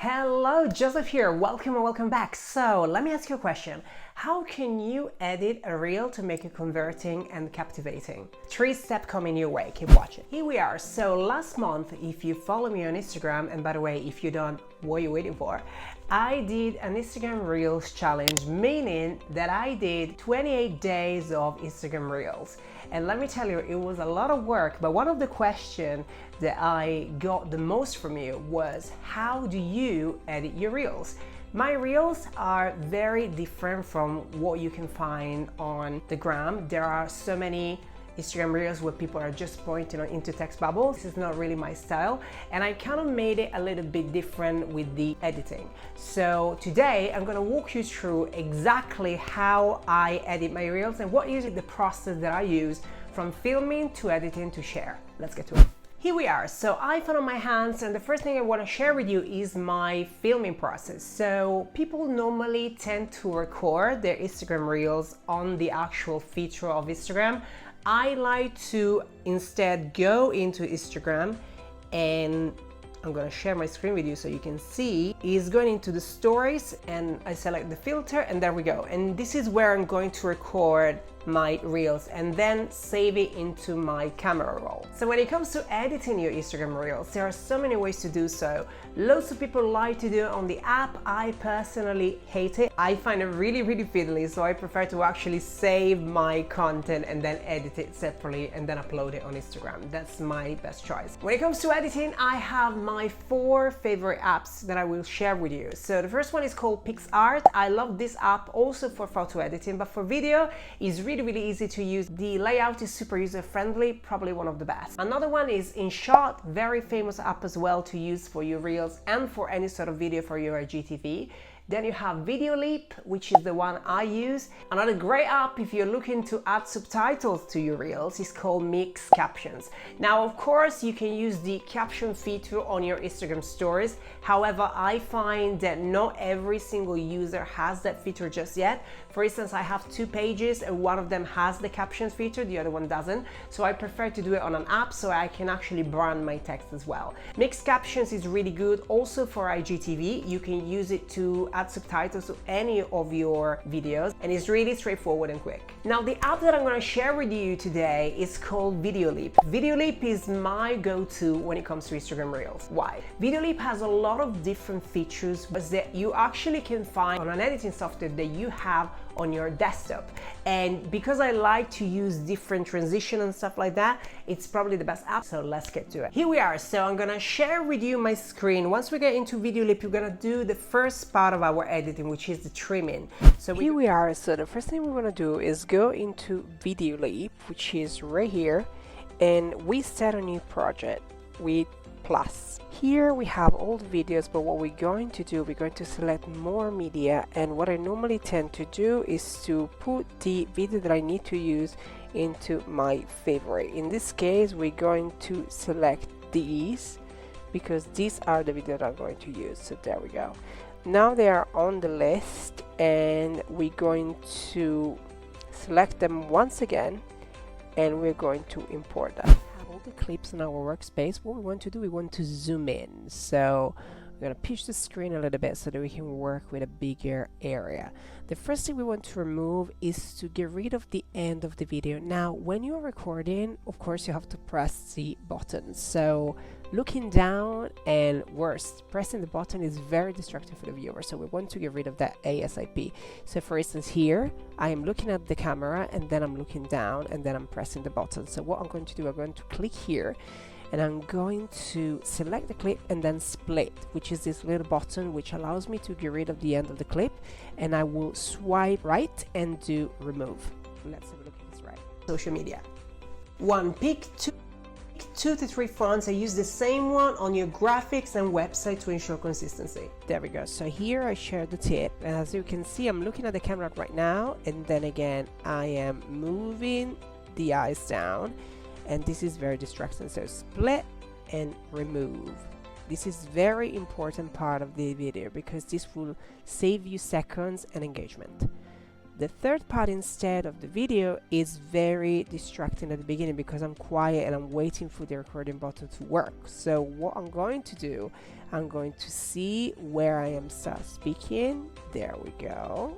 Hello, Joseph here. Welcome and welcome back. So let me ask you a question. How can you edit a reel to make it converting and captivating? 3-step coming your way. Keep watching. Here we are. So last month, if you follow me on Instagram, and by the way, if you don't, what are you waiting for? I did an Instagram Reels challenge, meaning that I did 28 days of Instagram Reels. And let me tell you, it was a lot of work, but one of the questions that I got the most from you was, how do you edit your Reels? My Reels are very different from what you can find on the gram. There are so many Instagram Reels where people are just pointing into text bubbles. This is not really my style, and I kind of made it a little bit different with the editing. So today I'm gonna walk you through exactly how I edit my Reels and what is the process that I use from filming to editing to share. Let's get to it. Here we are. So iPhone on my hands, and the first thing I want to share with you is my filming process. So people normally tend to record their Instagram Reels on the actual feature of Instagram. I like to instead go into Instagram, and I'm gonna share my screen with you so you can see. Is going into the stories, and I select the filter, and there we go. And this is where I'm going to record my Reels and then save it into my camera roll. So when it comes to editing your Instagram Reels, there are so many ways to do so. Lots of people like to do it on the app. I personally hate it. I find it really fiddly, so I prefer to actually save my content and then edit it separately and then upload it on Instagram. That's my best choice. When it comes to editing, I have my 4 favorite apps that I will share with you. So the first one is called PixArt. I love this app also for photo editing, but for video is really easy to use. The layout is super user-friendly, probably one of the best. Another one is InShot, very famous app as well to use for your Reels and for any sort of video for your IGTV. Then you have Videoleap, which is the one I use. Another great app if you're looking to add subtitles to your Reels is called Mix Captions. Now, of course, you can use the caption feature on your Instagram stories. However, I find that not every single user has that feature just yet. For instance, I have 2 pages and one of them has the captions feature, the other one doesn't. So I prefer to do it on an app so I can actually brand my text as well. Mixed Captions is really good also for IGTV. You can use it to add subtitles to any of your videos, and it's really straightforward and quick. Now, the app that I'm going to share with you today is called Videoleap. Videoleap is my go-to when it comes to Instagram Reels. Why? Videoleap has a lot of different features that you actually can find on an editing software that you have on your desktop. And because I like to use different transition and stuff like that, it's probably the best app. So let's get to it. Here we are. So I'm gonna share with you my screen. Once we get into Videoleap, we're gonna do the first part of our editing, which is the trimming. So here we are. So the first thing we're gonna do is go into Videoleap, which is right here, and we start a new project with plus. Here we have all the videos, but what we're going to do, we're going to select more media, and what I normally tend to do is to put the video that I need to use into my favorite. In this case, we're going to select these because these are the videos that I'm going to use. So there we go. Now they are on the list, and we're going to select them once again, and we're going to import them. The clips in our workspace. What we want to do, we want to zoom in. So we're going to pitch the screen a little bit so that we can work with a bigger area. The first thing we want to remove is to get rid of the end of the video. Now, when you're recording, of course, you have to press the button. So looking down, and worse, pressing the button is very distracting for the viewer. So we want to get rid of that ASAP. So for instance, here, I am looking at the camera, and then I'm looking down, and then I'm pressing the button. So what I'm going to do, I'm going to click here, and I'm going to select the clip and then split, which is this little button which allows me to get rid of the end of the clip, and I will swipe right and do remove. Let's have a look at this right. Social media. 1, pick 2 to 3 fonts. I use the same one on your graphics and website to ensure consistency. There we go. So here I share the tip, and as you can see, I'm looking at the camera right now, and then again I am moving the eyes down, and this is very distracting. So split and remove. This is very important part of the video because this will save you seconds and engagement. the third part instead of the video is very distracting at the beginning because I'm quiet and I'm waiting for the recording button to work. So what I'm going to do, I'm going to see where I am start speaking. There we go.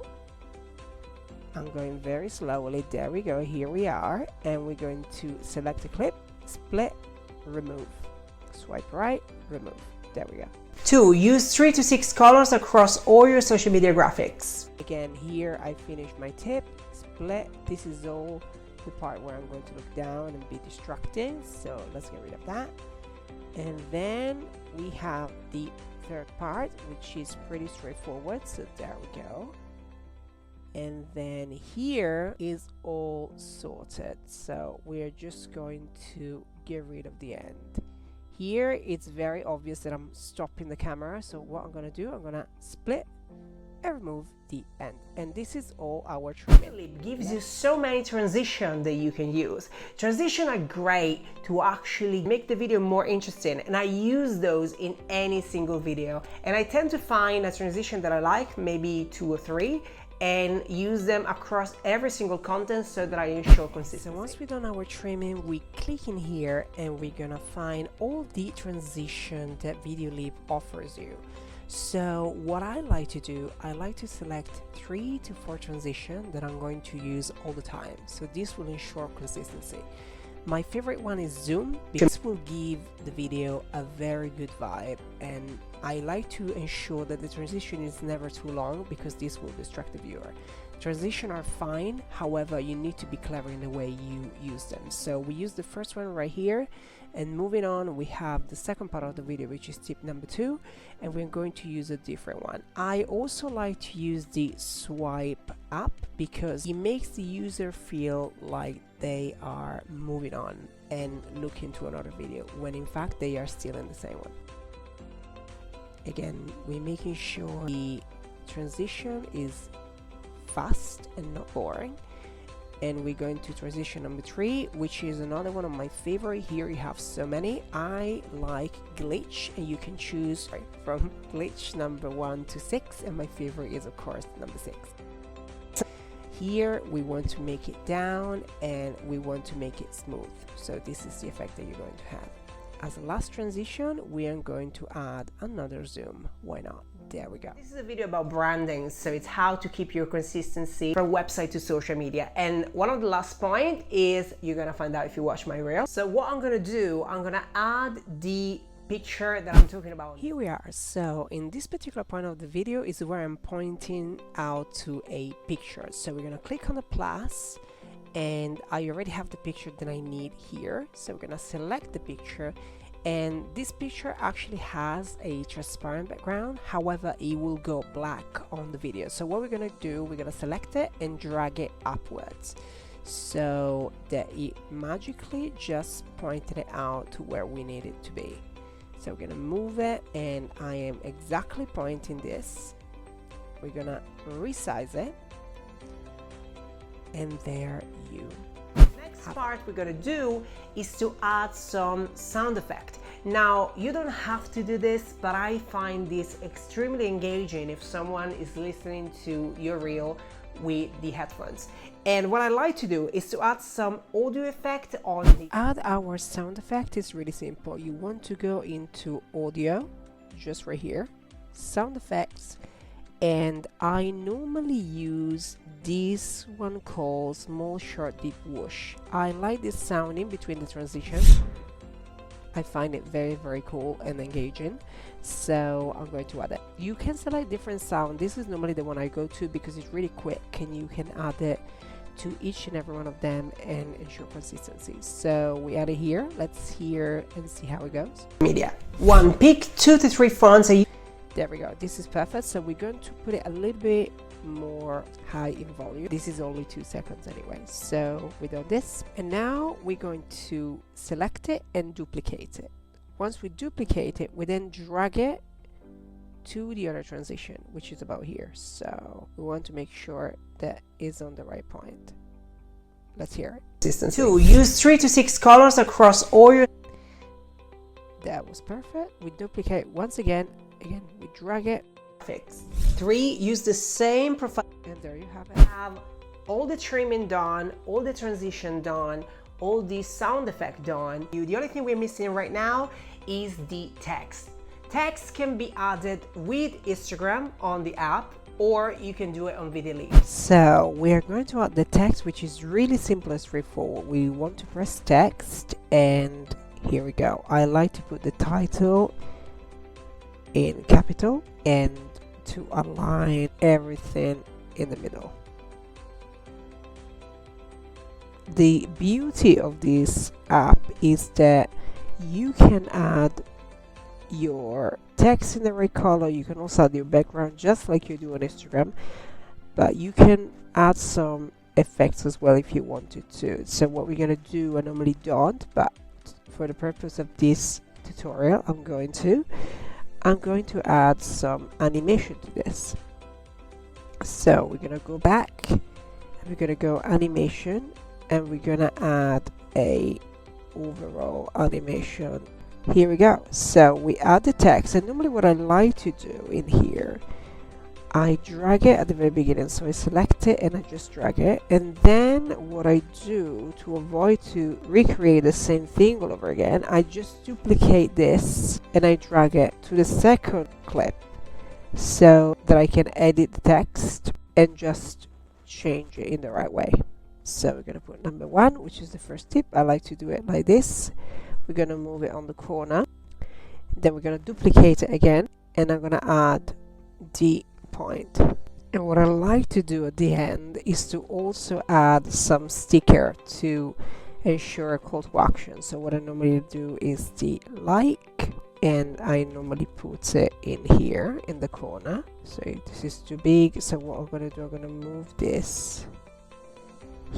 I'm going very slowly. There we go. Here we are. And we're going to select the clip, split, remove. Swipe right, remove. There we go. 2. Use 3 to 6 colors across all your social media graphics. Again, here I finished my tip, split. This is all the part where I'm going to look down and be distracting. So let's get rid of that. And then we have the third part, which is pretty straightforward. So there we go. And then here is all sorted. So we're just going to get rid of the end. Here it's very obvious that I'm stopping the camera, so what I'm gonna do, I'm gonna split and remove the end. And this is all our trimming. Videoleap gives you so many transitions that you can use. Transitions are great to actually make the video more interesting, and I use those in any single video. And I tend to find a transition that I like, maybe 2 or 3, and use them across every single content so that I ensure consistency. So once we've done our trimming, we click in here and we're gonna find all the transition that Videoleap offers you. So what I like to do, I like to select 3 to 4 transitions that I'm going to use all the time. So this will ensure consistency. My favorite one is zoom, because this will give the video a very good vibe, and I like to ensure that the transition is never too long because this will distract the viewer. Transitions are fine, however you need to be clever in the way you use them. So we use the first one right here, and moving on we have the second part of the video, which is tip number 2, and we're going to use a different one. I also like to use the swipe up because it makes the user feel like they are moving on and looking to another video when in fact they are still in the same one. Again, we're making sure the transition is fast and not boring. And we're going to transition number 3, which is another one of my favorite. Here you have so many. I like glitch, and you can choose from glitch number 1 to 6, and my favorite is of course number 6. Here we want to make it down and we want to make it smooth. So this is the effect that you're going to have. As a last transition, we are going to add another zoom. Why not? There we go. This is a video about branding, so it's how to keep your consistency from website to social media. And one of the last point is you're gonna find out if you watch my reel. So what I'm gonna do, I'm gonna add the picture that I'm talking about. Here we are. So in this particular point of the video is where I'm pointing out to a picture. So we're gonna click on the plus, and I already have the picture that I need here. So we're gonna select the picture, and this picture actually has a transparent background, however it will go black on the video. So what we're gonna do, we're gonna select it and drag it upwards so that it magically just pointed it out to where we need it to be. So we're gonna move it, and I am exactly pointing this. We're gonna resize it, and there you next part we're gonna do is to add some sound effect. Now you don't have to do this, but I find this extremely engaging if someone is listening to your reel with the headphones. And what I like to do is to add some audio effect on the add our sound effect. Is really simple. You want to go into audio, just right here, sound effects, and I normally use this one called small short deep whoosh. I like this sound in between the transitions. I find it very, very cool and engaging, so I'm going to add it. You can select different sound. This is normally the one I go to because it's really quick and you can add it to each and every one of them and ensure consistency. So we add it here. Let's hear and see how it goes. Media 1, pick 2 to 3 fonts. There we go. This is perfect. So we're going to put it a little bit more high in volume. This is only 2 seconds anyway. So we do this, and now we're going to select it and duplicate it. Once we duplicate it, we then drag it to the other transition, which is about here. So we want to make sure that it's on the right point. Let's hear it. 2, use 3 to 6 colors across all your. That was perfect. We duplicate once again. We drag it. 3, use the same profile, and there you have it. Have all the trimming done, all the transition done, all the sound effect done. The only thing we're missing right now is the text. Text can be added with Instagram on the app, or you can do it on Videoleap. So we are going to add the text, which is really simple and straightforward. We want to press text, and here we go. I like to put the title in capital and to align everything in the middle. The beauty of this app is that you can add your text in the right color. You can also add your background just like you do on Instagram, but you can add some effects as well if you wanted to. So what we're gonna do, I normally don't, but for the purpose of this tutorial I'm going to add some animation to this. So we're gonna go back and we're gonna go animation, and we're gonna add a overall animation. Here we go. So we add the text, and normally what I like to do in here, I drag it at the very beginning. So I select it and I just drag it, and then what I do to avoid to recreate the same thing all over again, I just duplicate this and I drag it to the second clip so that I can edit the text and just change it in the right way. So we're going to put number 1, which is the first tip. I like to do it like this. We're going to move it on the corner, then we're going to duplicate it again, and I'm going to add the point. And what I like to do at the end is to also add some sticker to ensure a call to action. So what I normally do is the like, and I normally put it in here in the corner. So this is too big, so what I'm going to do, I'm going to move this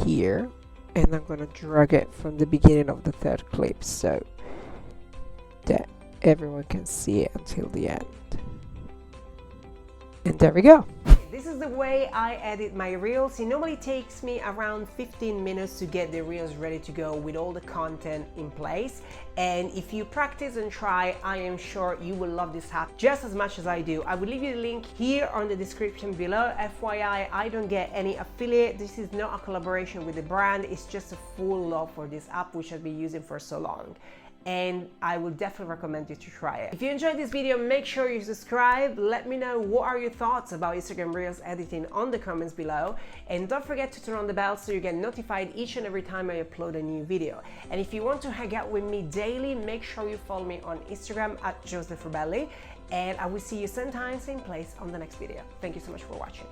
here, and I'm going to drag it from the beginning of the third clip so that everyone can see it until the end. And there we go. This is the way I edit my reels. It normally takes me around 15 minutes to get the reels ready to go with all the content in place. And if you practice and try, I am sure you will love this app just as much as I do. I will leave you the link here on the description below. FYI, I don't get any affiliate. This is not a collaboration with the brand. It's just a full love for this app, which I've been using for so long. And I will definitely recommend you to try it. If you enjoyed this video, make sure you subscribe. Let me know what are your thoughts about Instagram Reels editing on the comments below. And don't forget to turn on the bell so you get notified each and every time I upload a new video. And if you want to hang out with me daily, make sure you follow me on Instagram @JosepHrebelli. And I will see you same time, same place on the next video. Thank you so much for watching.